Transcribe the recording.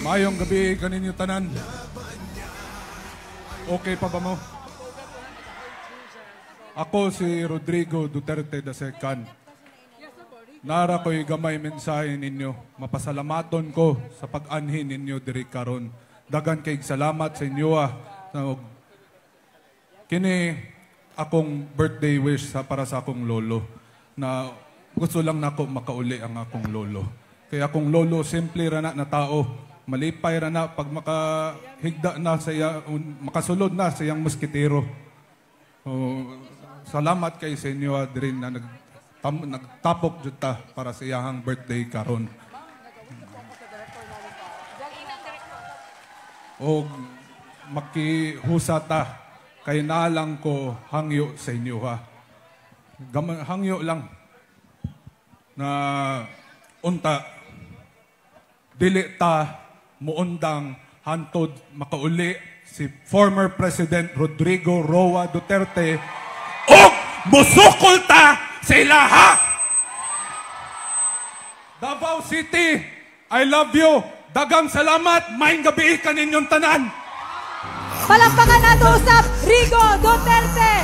Maayong gabi kaninyo tanan. Okay pa ba mo? Ako si Rodrigo Duterte II. Nara ko'y gamay mensahe ninyo. Mapasalamaton ko sa pag-anhin ninyo diri karon. Dagan kay salamat sa inyo kini akong birthday wish para sa akong lolo na gusto lang nako makauli ang akong lolo. Kaya akong lolo simple ra na tao, malipay ra na pag makahigda na sa makasulod na sa iyang musketero. Salamat kay sa inyo diri na nagtapok jud ta para sa iyang birthday karon. O makihusata kay nalang ko hangyo sa inyo ha. Hangyo lang na unta dili ta muundang hantod makauli si former President Rodrigo Roa Duterte og musukol ta sa ilaha. Davao City, I love you. Dagang salamat. Maayong gabi kaninyong tanan. Palakpakan nato usap Rigo Duterte.